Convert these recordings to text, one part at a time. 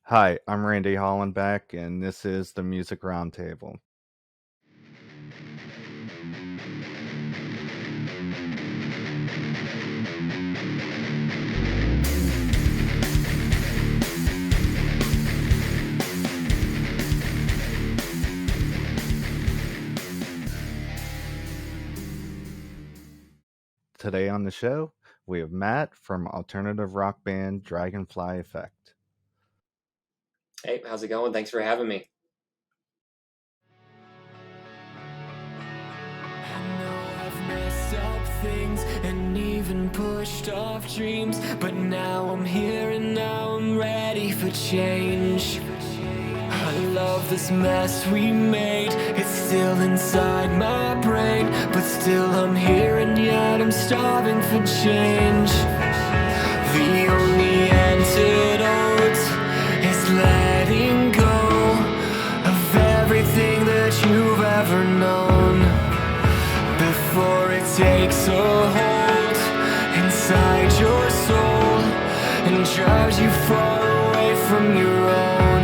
Hi, I'm Randy Hollenbeck, and this is the Music Roundtable. Today on the show, we have Matt from alternative rock band Dragonfly Effect. Hey, how's it going? Thanks for having me. I know I've messed up things and even pushed off dreams, but now I'm here and now I'm ready for change. I love this mess we made, it's still inside my brain, but still I'm here and yet I'm starving for change. The only antidote is letting go of everything that you've ever known, before it takes a hold inside your soul and drives you far away from your own.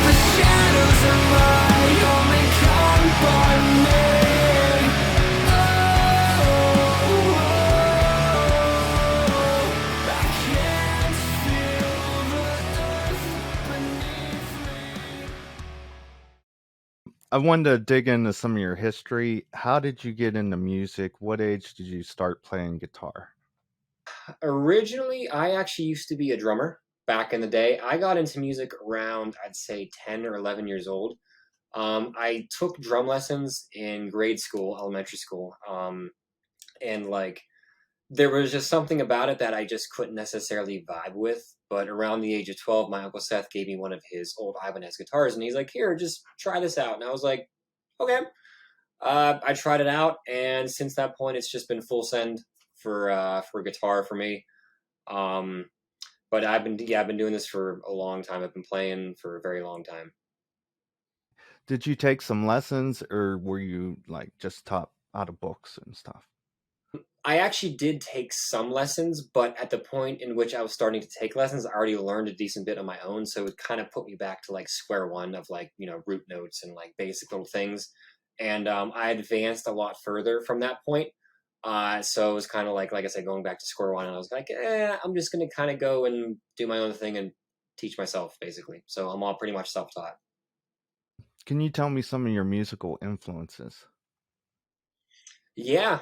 The shadows are my only company. I can't feel the earth beneath me. I wanted to dig into some of your history. How did you get into music? What age did you start playing guitar? Originally, I actually used to be a drummer back in the day. I got into music around, I'd say, 10 or 11 years old. I took drum lessons in grade school, elementary school, and there was just something about it that I just couldn't necessarily vibe with. But around the age of 12, my uncle Seth gave me one of his old Ibanez guitars, and he's like, "Here, just try this out." And I was like, "Okay." I tried it out, and since that point, it's just been full send for guitar for me. Um, but I've been doing this for a long time. I've been playing for a very long time. Did you take some lessons, or were you like just taught out of books and stuff? I actually did take some lessons, but at the point in which I was starting to take lessons, I already learned a decent bit on my own. So it kind of put me back to like square one of root notes and like basic little things. And I advanced a lot further from that point. So it was kind of like I said, going back to square one. And I was like, I'm just going to kind of go and do my own thing and teach myself basically. So I'm all pretty much self taught. Can you tell me some of your musical influences? Yeah.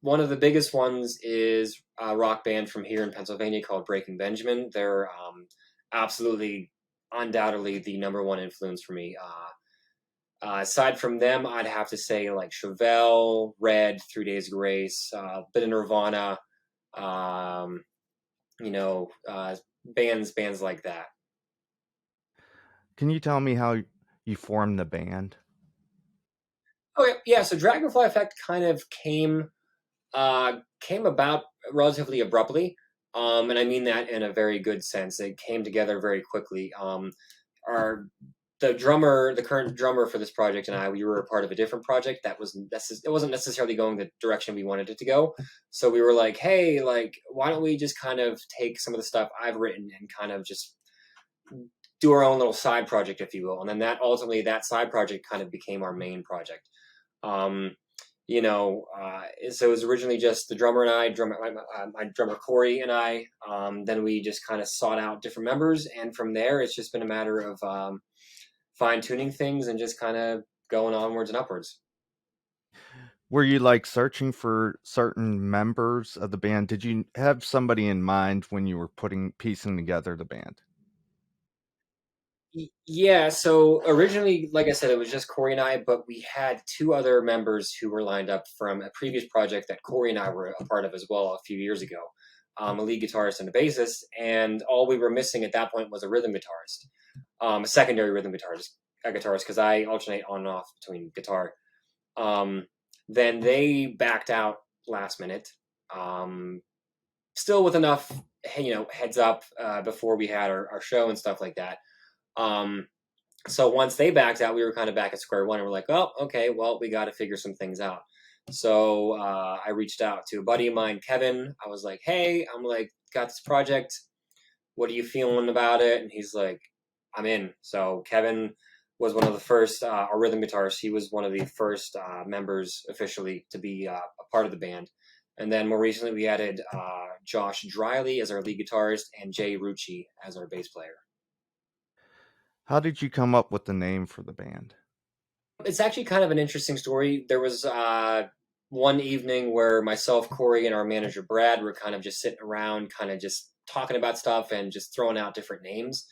One of the biggest ones is a rock band from here in Pennsylvania called Breaking Benjamin. They're absolutely, undoubtedly the number one influence for me. Aside from them, I'd have to say like Chevelle, Red, 3 Days Grace, bit of Nirvana, um, you know, uh, bands like that. Can you tell me how you formed the band? Okay, yeah. So Dragonfly Effect kind of came about relatively abruptly. And I mean that in a very good sense. It came together very quickly. Our the drummer, the current drummer for this project, and I, we were a part of a different project that it wasn't necessarily going the direction we wanted it to go. So we were like, hey, like, why don't we just kind of take some of the stuff I've written and kind of just do our own little side project, if you will. And then that side project kind of became our main project. Um, so it was originally just the drummer and my drummer Corey and I. Then we just kind of sought out different members, and from there, it's just been a matter of fine tuning things and just kind of going onwards and upwards. Were you like searching for certain members of the band? Did you have somebody in mind when you were piecing together the band? Yeah, so originally, like I said, it was just Corey and I, but we had two other members who were lined up from a previous project that Corey and I were a part of as well a few years ago, a lead guitarist and a bassist, and all we were missing at that point was a rhythm guitarist, a secondary rhythm guitarist, because I alternate on and off between guitar. Um, then they backed out last minute, um, still with enough, heads up before we had our show and stuff like that. Um, so once they backed out, we were kind of back at square one, and we're like, oh, okay, well, we got to figure some things out. So I reached out to a buddy of mine, Kevin. I was like, hey, I'm like, got this project. What are you feeling about it? And he's like, I'm in. So Kevin was one of the first, a rhythm guitarist. He was one of the first members officially to be a part of the band. And then more recently, we added Josh Driley as our lead guitarist and Jay Rucci as our bass player. How did you come up with the name for the band? It's actually kind of an interesting story. There was one evening where myself, Corey, and our manager Brad were kind of just sitting around, kind of just talking about stuff and just throwing out different names.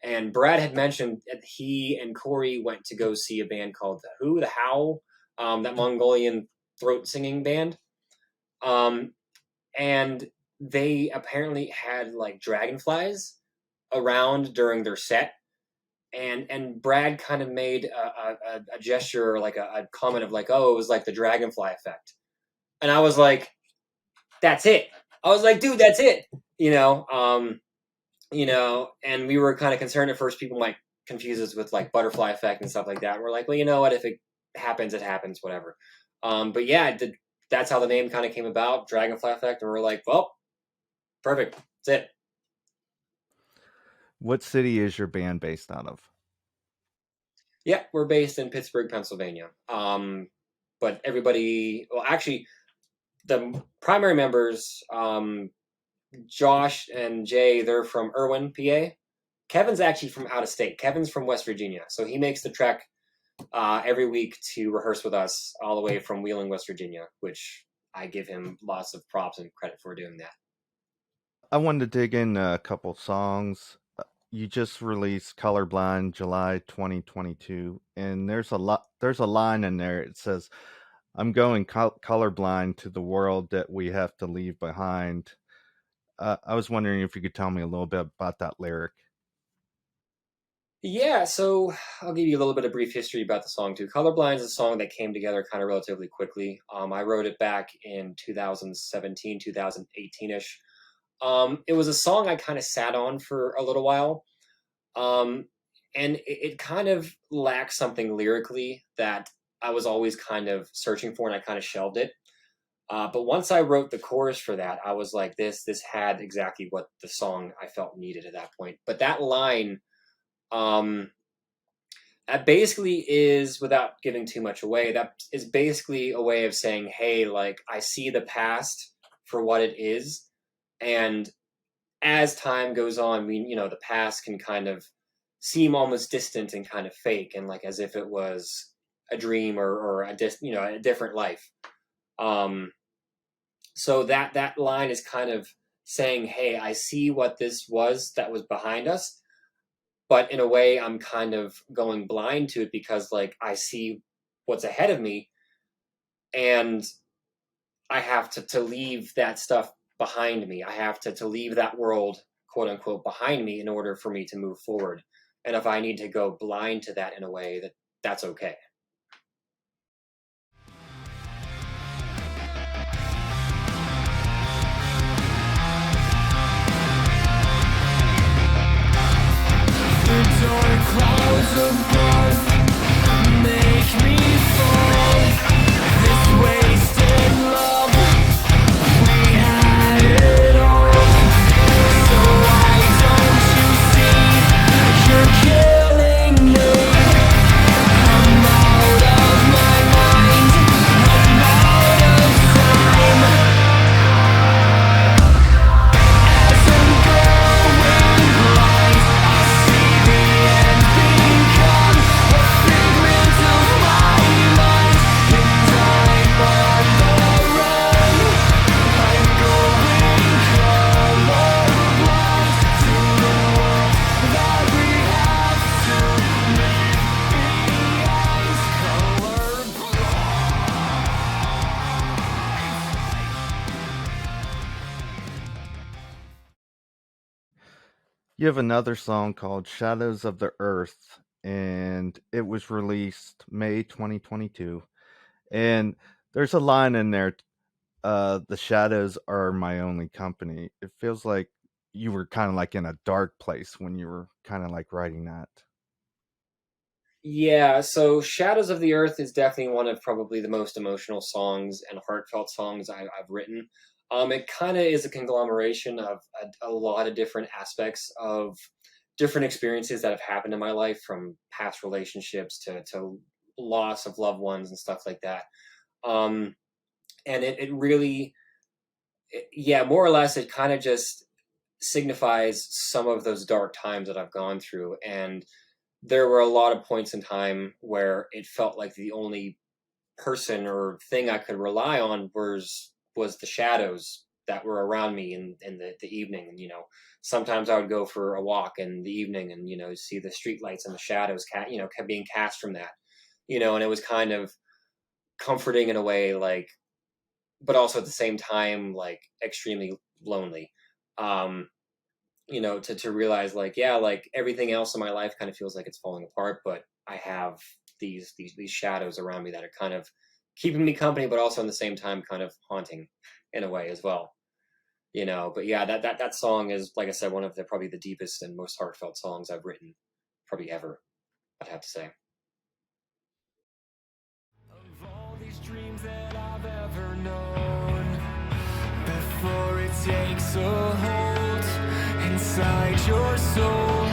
And Brad had mentioned that he and Corey went to go see a band called the How, that Mongolian throat singing band. Um, and they apparently had like dragonflies around during their set, and Brad kind of made a gesture or like a comment of like, oh, it was like the Dragonfly Effect, and I was like, that's it. I was like, dude, that's it. And we were kind of concerned at first people might confuse us with like Butterfly Effect and stuff like that. And we're like, well, you know what? If it happens, it happens, whatever. But yeah, that's how the name kind of came about, Dragonfly Effect, and we're like, well, perfect, that's it. What city is your band based out of? Yeah, we're based in Pittsburgh, Pennsylvania. But everybody, well, actually, the primary members, Josh and Jay, they're from Irwin, PA. Kevin's actually from out of state. Kevin's from West Virginia, so he makes the trek every week to rehearse with us, all the way from Wheeling, West Virginia, which I give him lots of props and credit for doing that. I wanted to dig in a couple songs. You just released Colorblind July 2022, and there's a line in there. It says, "I'm going colorblind to the world that we have to leave behind." I was wondering if you could tell me a little bit about that lyric. Yeah, so I'll give you a little bit of brief history about the song too. Colorblind is a song that came together kind of relatively quickly. I wrote it back in 2017, 2018-ish. It was a song I kind of sat on for a little while. And it kind of lacked something lyrically that I was always kind of searching for, and I kind of shelved it. But once I wrote the chorus for that, I was like, this had exactly what the song I felt needed at that point. But that line, um, that basically is, without giving too much away, that is basically a way of saying, hey, like, I see the past for what it is. And as time goes on, the past can kind of seem almost distant and kind of fake, and like as if it was a dream or a different life. So that line is kind of saying, hey, I see what this was that was behind us, but in a way I'm kind of going blind to it because like I see what's ahead of me, and I have to leave that stuff behind me. I have to leave that world, quote unquote, behind me in order for me to move forward. And if I need to go blind to that in a way, that's okay. The dark clouds above make me fall. This wasted love, we had it all. So why don't you see you're killing me? I'm out of my mind, I'm out of time. As I'm going blind, I see the end become a figment of my mind, and I'm on the run. I'm going colorblind to the world that we have to live behind. You have another song called Shadows of the Earth, and it was released May 2022. And there's a line in there, the shadows are my only company. It feels like you were kind of like in a dark place when you were kind of like writing that. Yeah, so Shadows of the Earth is definitely one of probably the most emotional songs and heartfelt songs I've written. It kind of is a conglomeration of a lot of different aspects of different experiences that have happened in my life, from past relationships to loss of loved ones and stuff like that. Um, and it really, yeah, more or less, it kind of just signifies some of those dark times that I've gone through. And there were a lot of points in time where it felt like the only person or thing I could rely on was the shadows that were around me in the evening. And, sometimes I would go for a walk in the evening and, see the street lights and the shadows, kept being cast from that, and it was kind of comforting in a way, like, but also at the same time, like, extremely lonely. Um, to realize, like, yeah, like, everything else in my life kind of feels like it's falling apart, but I have these shadows around me that are kind of keeping me company, but also in the same time kind of haunting in a way as well. But yeah, that song is, like I said, one of the probably the deepest and most heartfelt songs I've written probably ever, I'd have to say. Of all these dreams that I've ever known, before it takes a hold inside your soul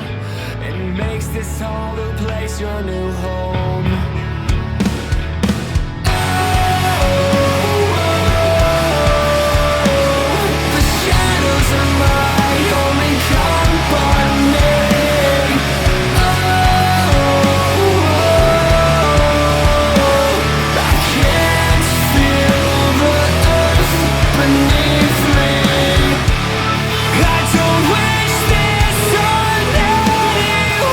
and makes this hollow place your new home. The shadows are my only company. I can't feel the earth beneath me. I don't wish this on anyone.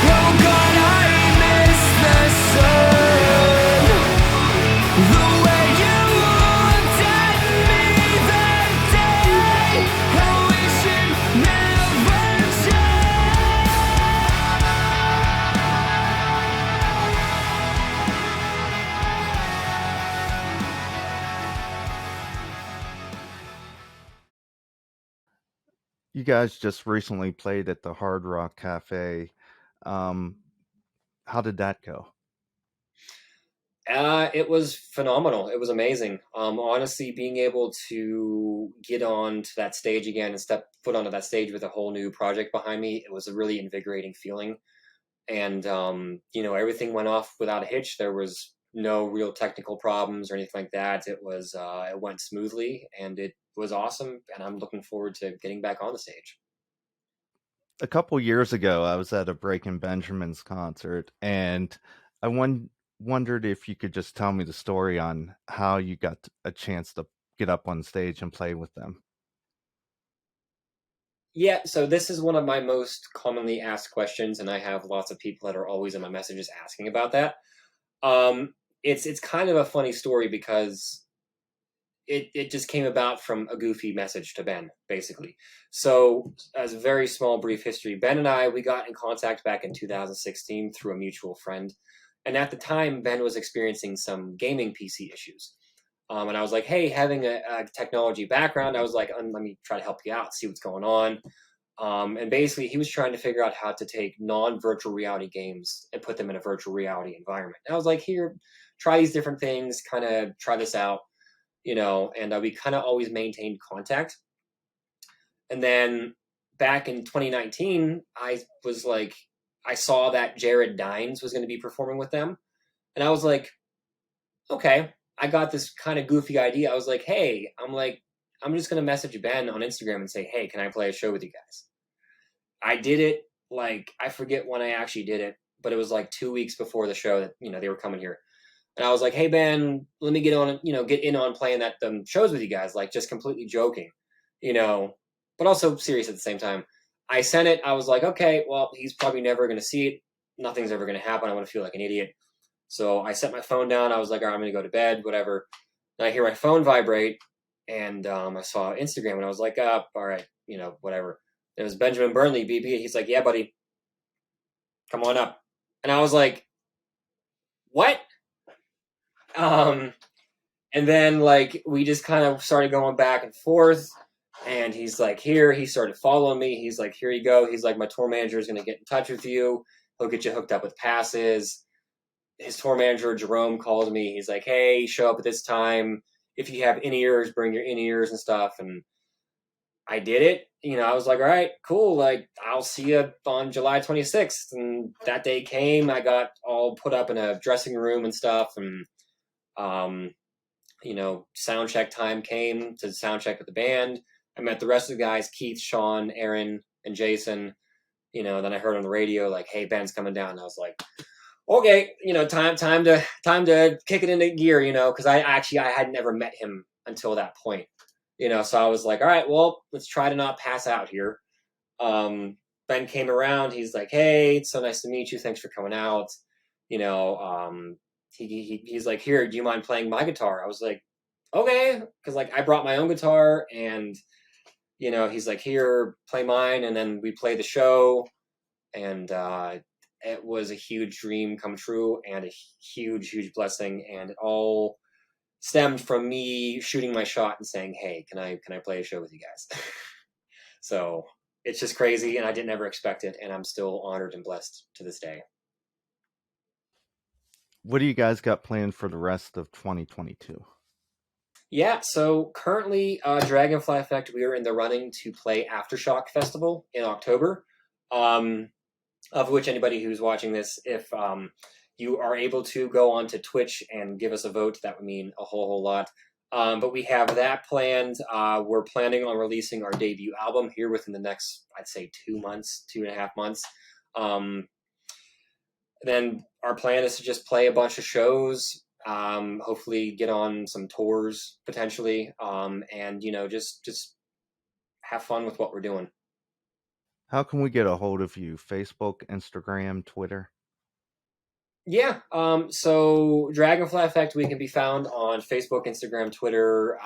Oh God, I miss the sun. The way you looked at me that day, I wish it never changed. You guys just recently played at the Hard Rock Cafe. Um, how did that go? It was phenomenal. It was amazing. Honestly, being able to get on to that stage again and step foot onto that stage with a whole new project behind me, it was a really invigorating feeling. And everything went off without a hitch. There was no real technical problems or anything like that. It went smoothly, and it was awesome. And I'm looking forward to getting back on the stage. A couple years ago, I was at a Breaking Benjamin's concert, and I wondered if you could just tell me the story on how you got a chance to get up on stage and play with them. Yeah, so this is one of my most commonly asked questions, and I have lots of people that are always in my messages asking about that. Um, it's kind of a funny story because it just came about from a goofy message to Ben, basically. So, as a very small, brief history, Ben and I, we got in contact back in 2016 through a mutual friend. And at the time, Ben was experiencing some gaming PC issues. And I was like, hey, having a technology background, I was like, let me try to help you out, see what's going on. And basically, he was trying to figure out how to take non-virtual reality games and put them in a virtual reality environment. And I was like, here, try these different things, kind of try this out, and we kind of always maintained contact. And then back in 2019, I saw that Jared Dines was going to be performing with them. And I was like, okay, I got this kind of goofy idea. I was like, hey, I'm just going to message Ben on Instagram and say, hey, can I play a show with you guys? I did it, like, I forget when I actually did it, but it was like 2 weeks before the show that, they were coming here. And I was like, hey, Ben, let me get in on playing that shows with you guys, like, just completely joking, but also serious at the same time. I sent it. I was like, okay, well, he's probably never going to see it. Nothing's ever going to happen. I want to feel like an idiot. So I set my phone down. I was like, all right, I'm going to go to bed, whatever. And I hear my phone vibrate, and I saw Instagram, and I was like, all right, whatever. It was Benjamin Burnley, BB. He's like, yeah, buddy, come on up. And I was like, what? And then, like, we just kind of started going back and forth. And he's like, here. He started following me. He's like, here you go. He's like, my tour manager is going to get in touch with you. He'll get you hooked up with passes. His tour manager, Jerome, calls me. He's like, hey, show up at this time. If you have in-ears, bring your in-ears and stuff. And I did it. I was like, all right, cool. Like, I'll see you on July 26th. And that day came. I got all put up in a dressing room and stuff. And, sound check time came to sound check with the band. I met the rest of the guys, Keith, Sean, Aaron, and Jason. Then I heard on the radio, like, hey, Ben's coming down. And I was like, okay, time to kick it into gear, because I had never met him until that point. So I was like, all right, well, let's try to not pass out here. Ben came around. He's like, hey, it's so nice to meet you. Thanks for coming out. He's like, here, do you mind playing my guitar? I was like, okay, because like I brought my own guitar, and he's like, here, play mine, and then we played the show, and it was a huge dream come true and a huge blessing, and it all stemmed from me shooting my shot and saying, hey, can I play a show with you guys? So it's just crazy, and I didn't ever expect it, and I'm still honored and blessed to this day. What do you guys got planned for the rest of 2022? Yeah, so currently, Dragonfly Effect, we are in the running to play Aftershock Festival in October, of which anybody who's watching this, if you are able to go on to Twitch and give us a vote, that would mean a whole lot. But we have that planned. We're planning on releasing our debut album here within the next, I'd say, 2.5 months. Then our plan is to just play a bunch of shows, hopefully get on some tours potentially, and just have fun with what we're doing. How can we get a hold of you? Facebook, Instagram, Twitter? Yeah, so Dragonfly Effect, we can be found on Facebook, Instagram, Twitter.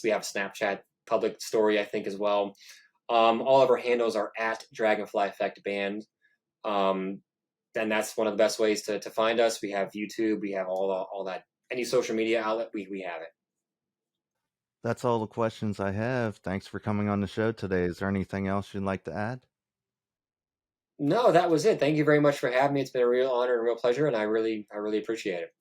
We have Snapchat public story, I think, as well. All of our handles are at Dragonfly Effect Band. And that's one of the best ways to find us. We have YouTube, we have all that. Any social media outlet, we have it. That's all the questions I have. Thanks for coming on the show today. Is there anything else you'd like to add? No, that was it. Thank you very much for having me. It's been a real honor and a real pleasure, and I really appreciate it.